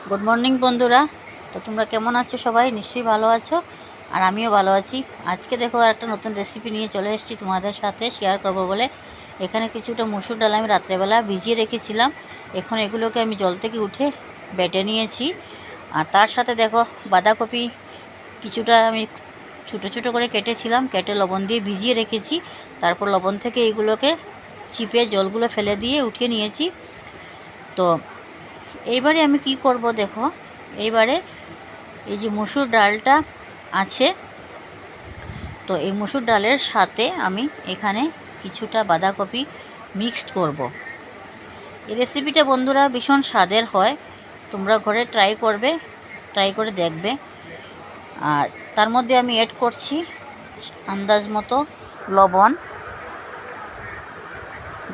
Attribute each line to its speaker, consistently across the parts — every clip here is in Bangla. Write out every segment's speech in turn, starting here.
Speaker 1: গুড মর্নিং বন্ধুরা। তো তোমরা কেমন আছো? সবাই নিশ্চয়ই ভালো আছো, আর আমিও ভালো আছি। আজকে দেখো একটা নতুন রেসিপি নিয়ে চলে এসেছি তোমাদের সাথে শেয়ার করব বলে। এখানে কিছুটা মসুর ডাল আমি রাত্রেবেলা ভিজিয়ে রেখেছিলাম। এখন এগুলোকে আমি জল থেকে উঠে বেটে নিয়েছি। আর তার সাথে দেখো বাঁধাকপি কিছুটা আমি ছোটো ছোটো করে কেটেছিলাম, কেটে লবণ দিয়ে ভিজিয়ে রেখেছি। তারপর লবণ থেকে এগুলোকে চিপে জলগুলো ফেলে দিয়ে উঠিয়ে নিয়েছি। তো এইবারে আমি কি করব দেখো, এইবারে এই যে মসুর ডালটা আছে, তো এই মসুর ডালের সাথে আমি এখানে কিছুটা বাঁধাকপি মিক্সড করব। এই রেসিপিটা বন্ধুরা ভীষণ স্বাদের হয়, তোমরা ঘরে ট্রাই করে দেখবে। আর তার মধ্যে আমি অ্যাড করছি আন্দাজ মতো লবণ,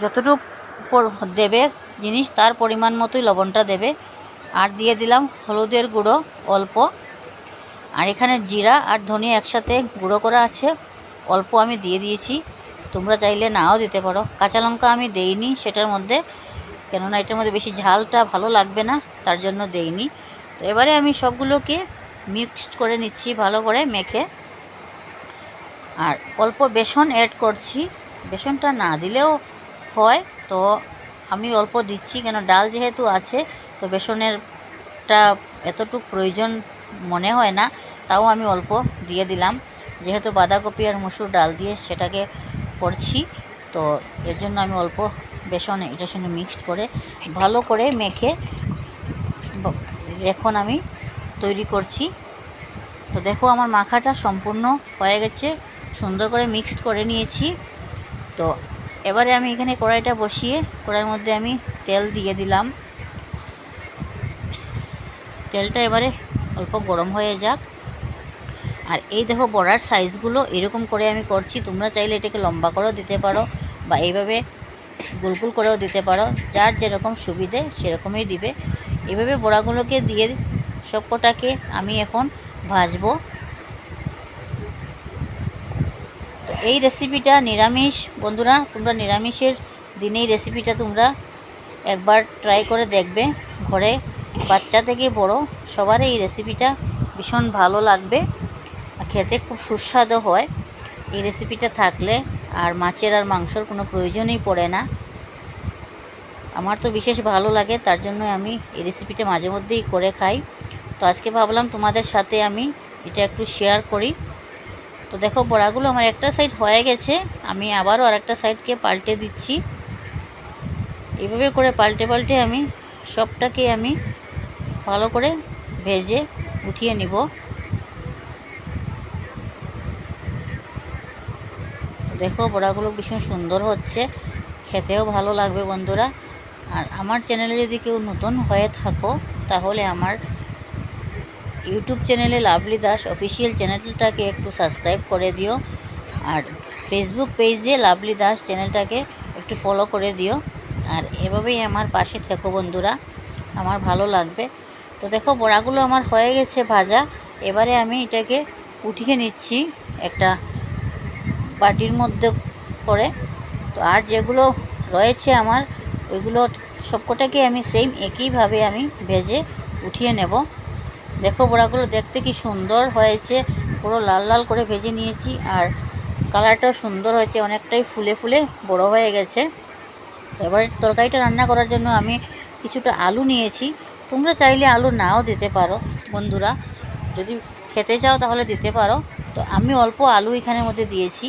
Speaker 1: যতটুকু দেবে জিনিস তার পরিমাণ মতোই লবণটা দেবে। আর দিয়ে দিলাম হলুদের গুঁড়ো অল্প, আর এখানে জিরা আর ধনিয়া একসাথে গুঁড়ো করা আছে, অল্প আমি দিয়ে দিয়েছি। তোমরা চাইলে নাও দিতে পারো। কাঁচা লঙ্কা আমি দেইনি সেটার মধ্যে, কেননা এটার মধ্যে বেশি ঝালটা ভালো লাগবে না, তার জন্য দেইনি। তো এবারে আমি সবগুলোকে মিক্সড করে নিচ্ছি ভালো করে মেখে। আর অল্প বেসন অ্যাড করছি, বেসনটা না দিলেও হয়, তো আমি অল্প দিচ্ছি, কেন ডাল যেহেতু আছে তো বেসনেরটা এতটুকু প্রয়োজন মনে হয় না, তাও আমি অল্প দিয়ে দিলাম, যেহেতু বাঁধাকপি আর মসুর ডাল দিয়ে সেটাকে করছি, তো এর জন্য আমি অল্প বেসন এটার সঙ্গে মিক্সড করে ভালো করে মেখে এখন আমি তৈরি করছি। তো দেখো আমার মাখাটা সম্পূর্ণ হয়ে গেছে, সুন্দর করে মিক্সড করে নিয়েছি। তো এবারে আমি এখানে কড়াইটা বসিয়ে কড়াইয়ের মধ্যে আমি তেল দিয়ে দিলাম। তেলটা এবারে অল্প গরম হয়ে যাক। আর এই দেখো বড়ার সাইজগুলো এরকম করে আমি করছি, তোমরা চাইলে এটাকে লম্বা করেও দিতে পারো বা এইভাবে গোল গোল করেও দিতে পারো, যার যেরকম সুবিধে সেরকমই দিবে। এইভাবে বড়াগুলোকে দিয়ে সবকটাকে আমি এখন ভাজবো। তো এই রেসিপিটা নিরামিষ বন্ধুরা, তোমরা নিরামিষের দিনেই রেসিপিটা তোমরা একবার ট্রাই করে দেখবে। ঘরে বাচ্চা থেকে বড় সবার এই রেসিপিটা ভীষণ ভালো লাগবে, খেতে খুব সুস্বাদু হয় এই রেসিপিটা থাকলে। আর মাছের আর মাংসর কোনো প্রয়োজনই পড়ে না। আমার তো বিশেষ ভালো লাগে, তার জন্য আমি এই রেসিপিটা মাঝে মধ্যেই করে খাই। তো আজকে ভাবলাম তোমাদের সাথে আমি এটা একটু শেয়ার করি। তো দেখো বড়াগুলো আমার একটা সাইড হয়ে গেছে, আমি আবারও আরেকটা সাইডকে পাল্টে দিচ্ছি। এইভাবে করে পাল্টে পাল্টে আমি সবটাকে আমি ভালো করে ভেজে উঠিয়ে নিব। দেখো বড়াগুলো ভীষণ সুন্দর হচ্ছে, খেতেও ভালো লাগবে বন্ধুরা। আর আমার চ্যানেলে যদি কেউ নতুন হয়ে থাকো তাহলে আমার ইউটিউব চ্যানেলে লাভলি দাস অফিসিয়াল চ্যানেলটাকে একটু সাবস্ক্রাইব করে দিও, আর ফেসবুক পেজে লাভলি দাস চ্যানেলটাকে একটু ফলো করে দিও। আর এভাবেই আমার পাশে থেকো বন্ধুরা, আমার ভালো লাগবে। তো দেখো বড়াগুলো আমার হয়ে গেছে ভাজা, এবারে আমি এটাকে উঠিয়ে নিচ্ছি একটা বাটির মধ্যে করে। তো আর যেগুলো রয়েছে আমার ওইগুলো সবকটাকে আমি সেম একইভাবে আমি ভেজে উঠিয়ে নেব। দেখো বড়াগুলো দেখতে কি সুন্দর হয়েছে, পুরো লাল লাল করে ভেজে নিয়েছি, আর কালারটাও সুন্দর হয়েছে, অনেকটাই ফুলে ফুলে বড় হয়ে গেছে। তো এবার তরকারিটা রান্না করার জন্য আমি কিছুটা আলু নিয়েছি, তোমরা চাইলে আলু নাও দিতে পারো বন্ধুরা, যদি খেতে চাও তাহলে দিতে পারো। তো আমি অল্প আলু এখানের মধ্যে দিয়েছি।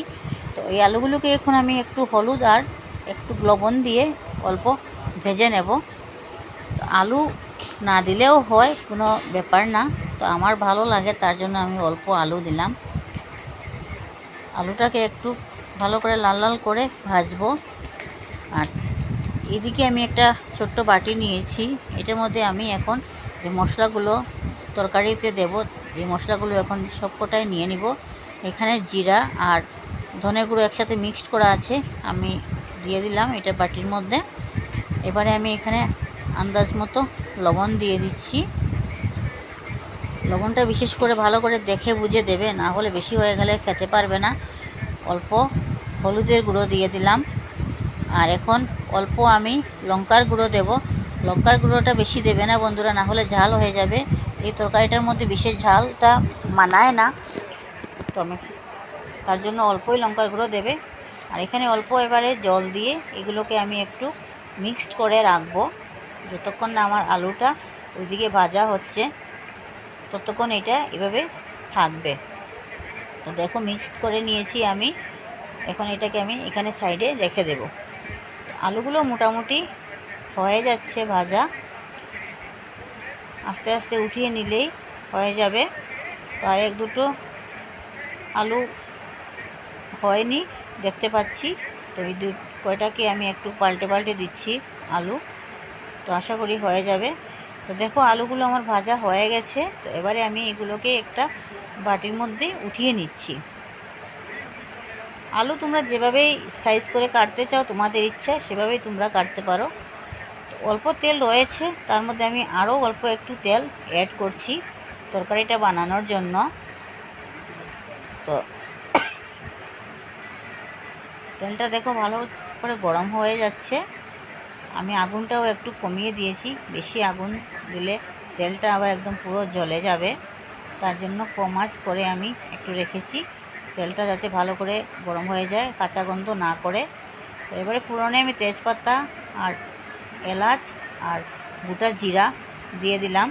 Speaker 1: তো এই আলুগুলোকে এখন আমি একটু হলুদ আর একটু লবণ দিয়ে অল্প ভেজে নেব। তো আলু না দিলেও হয়, কোনো ব্যাপার না, তো আমার ভালো লাগে তার জন্য আমি অল্প আলু দিলাম। আলুটাকে একটু ভালো করে লাল লাল করে ভাজবো। আর এদিকে আমি একটা ছোট্ট বাটি নিয়েছি, এটার মধ্যে আমি এখন যে মশলাগুলো তরকারিতে দেব, এই মশলাগুলো এখন সবকটাই নিয়ে নিব। এখানে জিরা আর ধনে গুঁড়ো একসাথে মিক্সড করা আছে, আমি দিয়ে দিলাম এটা বাটির মধ্যে। এবারে আমি এখানে আন্দাজ মতো লবণ দিয়ে দিচ্ছি। লবণটা বিশেষ করে ভালো করে দেখে বুঝে দেবে, না হলে বেশি হয়ে গেলে খেতে পারবে না। অল্প হলুদের গুঁড়ো দিয়ে দিলাম। আর এখন অল্প আমি লঙ্কার গুঁড়ো দেব। লঙ্কার গুঁড়োটা বেশি দেবে না বন্ধুরা, না হলে ঝাল হয়ে যাবে। এই তরকারিটার মধ্যে বিশেষ ঝালটা মানায় না, তো আমি তার জন্য অল্পই লঙ্কার গুঁড়ো দেবে। আর এখানে অল্প এবারে জল দিয়ে এগুলোকে আমি একটু মিক্সড করে রাখবো, যতক্ষণ না আমার আলুটা ওইদিকে ভাজা হচ্ছে ততক্ষণ এটা এভাবে থাকবে। তো দেখো মিক্সড করে নিয়েছি আমি, এখন এটাকে আমি এখানে সাইডে রেখে দেব। আলুগুলো মোটামুটি হয়ে যাচ্ছে ভাজা, আস্তে আস্তে উঠিয়ে নিলেই হয়ে যাবে। তো আর এক দুটো আলু হয়নি দেখতে পাচ্ছি, তো এই কয়টাকে আমি একটু পাল্টে পাল্টে দিচ্ছি আলু, তো আশা করি হয়ে যাবে। তো দেখো আলুগুলো আমার ভাজা হয়ে গেছে। তো এবারে আমি এগুলোকে একটা বাটির মধ্যে উঠিয়ে নিচ্ছি। আলু তোমরা যেভাবেই সাইজ করে কাটতে চাও তোমাদের ইচ্ছা সেভাবেই তোমরা কাটতে পারো। অল্প তেল রয়েছে, তার মধ্যে আমি আরও অল্প একটু তেল অ্যাড করছি তরকারিটা বানানোর জন্য। তো তেলটা দেখো ভালো করে গরম হয়ে যাচ্ছে, আমি আগুনটাও একটু কমিয়ে দিয়েছি, বেশি আগুন দিলে তেলটা আবার একদম পুরো জ্বলে যাবে, তার জন্য কম আঁচ করে আমি একটু রেখেছি তেলটা যাতে ভালো করে গরম হয়ে যায়, কাঁচা গন্ধ না করে। তো এবারে ফোড়নে আমি তেজপাতা আর এলাচ আর গোটা জিরা দিয়ে দিলাম,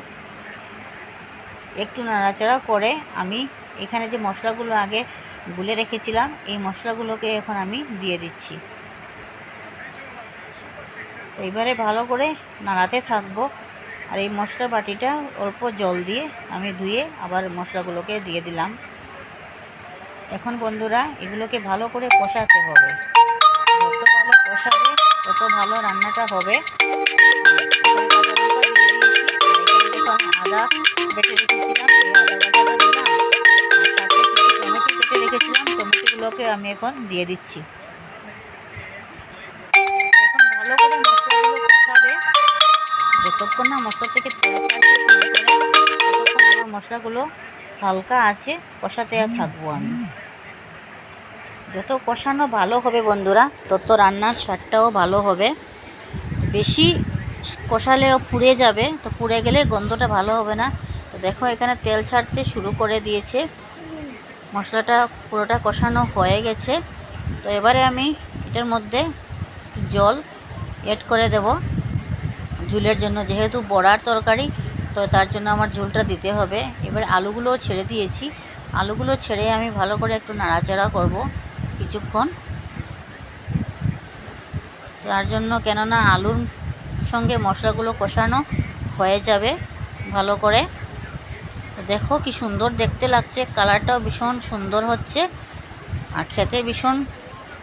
Speaker 1: একটু নাড়াচাড়া করে আমি এখানে যে মশলাগুলো আগে গুলে রেখেছিলাম এই মশলাগুলোকে এখন আমি দিয়ে দিচ্ছি। তো এবারে ভালো করে নাড়াতে থাকবো। আর এই মশলা বাটিটা অল্প জল দিয়ে আমি ধুয়ে আবার মশলাগুলোকে দিয়ে দিলাম। এখন বন্ধুরা এগুলোকে ভালো করে কষাতে হবে, যত ভালো কষাবে তত ভালো রান্নাটা হবে। আদা বেটে রেখেছিলাম, এই আদা বাটাটা দিলাম, আর সাথে কিছু টমেটো কেটে রেখেছিলাম, টমেটোগুলোকে আমি এখন দিয়ে দিচ্ছি। এখন ভালো করে মশলাগুলো কষাবে, যতক্ষণ না মশলা থেকে তেল ছাড়তে শুরু করে ততক্ষণ আমার মশলাগুলো হালকা আছে কষাতে থাকবো আমি। যত কষানো ভালো হবে বন্ধুরা তত রান্নার স্বাদটাও ভালো হবে। বেশি কষালেও পুড়ে যাবে, তো পুড়ে গেলে গন্ধটা ভালো হবে না। তো দেখো এখানে তেল ছাড়তে শুরু করে দিয়েছে, মশলাটা পুরোটা কষানো হয়ে গেছে। তো এবারে আমি এটার মধ্যে জল অ্যাড করে দেব ঝোলের জন্য, যেহেতু বড়ার তরকারি তো তার জন্য আমার ঝোলটা দিতে হবে। এবার আলুগুলোও ছেড়ে দিয়েছি, আলুগুলো ছেড়ে আমি ভালো করে একটু নাড়াচাড়া করব কিছুক্ষণ, তার জন্য কেননা আলুর সঙ্গে মশলাগুলো কষানো হয়ে যাবে ভালো করে। দেখো কি সুন্দর দেখতে লাগছে, কালারটাও ভীষণ সুন্দর হচ্ছে আর খেতে ভীষণ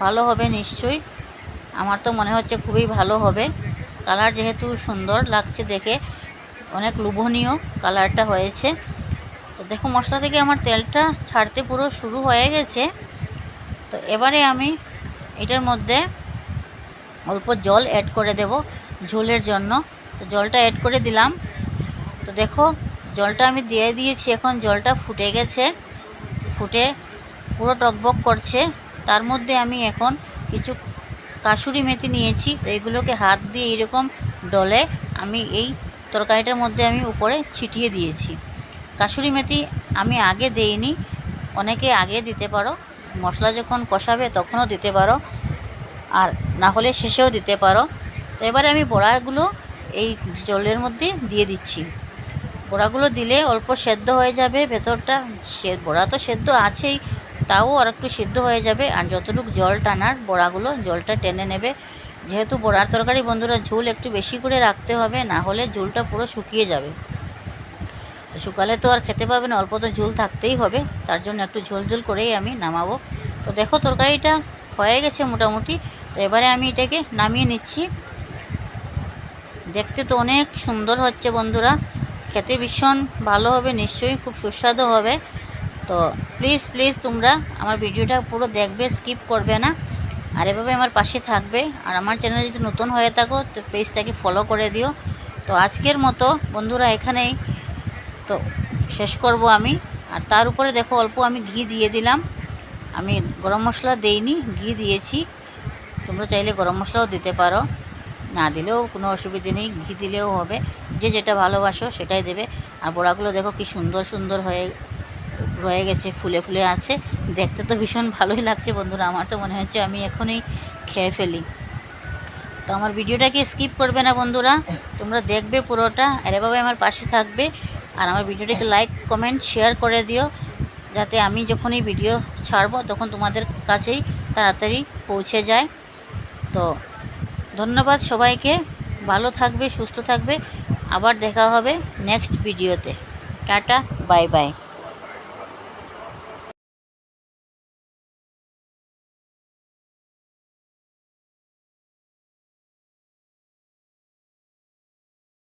Speaker 1: ভালো হবে নিশ্চয়ই, আমার তো মনে হচ্ছে খুবই ভালো হবে। কালার যেহেতু সুন্দর লাগছে দেখে, অনেক লোভনীয় কালারটা হয়েছে। তো দেখো মশলা থেকে আমার তেলটা ছাড়তে পুরো শুরু হয়ে গেছে। তো এবারে আমি এটার মধ্যে অল্প জল অ্যাড করে দেব ঝোলের জন্য। তো জলটা অ্যাড করে দিলাম। তো দেখো জলটা আমি দিয়ে দিয়েছি, এখন জলটা ফুটে গেছে, ফুটে পুরো টকবক করছে। তার মধ্যে আমি এখন কিছু কাসুরি মেথি নিয়েছি, তো এগুলোকে হাত দিয়ে এরকম ডলে আমি এই তরকারিটার মধ্যে আমি উপরে ছিটিয়ে দিয়েছি। কাসুরি মেথি আমি আগে দেইনি, অনেকে আগে দিতে পারো, মশলা যখন কষাবে তখনও দিতে পারো, আর না হলে শেষেও দিতে পারো। তো এবারে আমি বড়াগুলো এই জলের মধ্যে দিয়ে দিচ্ছি। বড়াগুলো দিলে অল্প সেদ্ধ হয়ে যাবে ভেতরটা, বড়া তো সেদ্ধ আছেই, তাও আর একটু সিদ্ধ হয়ে যাবে। আর যতটুকু জল টানার বড়াগুলো জলটা টেনে নেবে, যেহেতু বড়ার তরকারি বন্ধুরা ঝোল একটু বেশি করে রাখতে হবে, না হলে ঝোলটা পুরো শুকিয়ে যাবে। তো শুকালে তো আর খেতে পারবে না, অল্প তো ঝোল থাকতেই হবে, তার জন্য একটু ঝোল ঝোল করেই আমি নামাবো। তো দেখো তরকারিটা হয়ে গেছে মোটামুটি। তো এবারে আমি এটাকে নামিয়ে নিচ্ছি। দেখতে তো অনেক সুন্দর হচ্ছে বন্ধুরা, খেতে ভীষণ ভালো হবে নিশ্চয়ই, খুব সুস্বাদু হবে। তো প্লিজ প্লিজ তোমরা আমার ভিডিওটা পুরো দেখবে, স্কিপ করবে না, আর এভাবে আমার পাশে থাকবে। আর আমার চ্যানেলে যদি নতুন হয়ে থাকো তো পেজটাকে ফলো করে দিও। তো আজকের মতো বন্ধুরা এখানেই তো শেষ করব আমি। আর তার উপরে দেখো অল্প আমি ঘি দিয়ে দিলাম, আমি গরম মশলা দেইনি, ঘি দিয়েছি, তোমরা চাইলে গরম মশলাও দিতে পারো। না দিলেও কোনো অসুবিধে নেই, ঘি দিলেও হবে, যে যেটা ভালোবাসো সেটাই দেবে। আর বড়াগুলো দেখো কি সুন্দর সুন্দর হয়ে রয়ে গেছে, ফুলে ফুলে আছে, দেখতে তো ভীষণ ভালোই লাগছে বন্ধুরা। আমার তো মনে হচ্ছে আমি এখনই খেয়ে ফেলি। তো আমার ভিডিওটাকে স্কিপ করবে না বন্ধুরা, তোমরা দেখবে পুরোটা, আর এভাবে আমার পাশে থাকবে। আর আমার ভিডিওটাকে লাইক কমেন্ট শেয়ার করে দিও, যাতে আমি যখনই ভিডিও ছাড়বো তখন তোমাদের কাছেই তাড়াতাড়ি পৌঁছে যায়। তো ধন্যবাদ সবাইকে, ভালো থাকবে, সুস্থ থাকবে, আবার দেখা হবে নেক্সট ভিডিওতে। Tata, bye bye.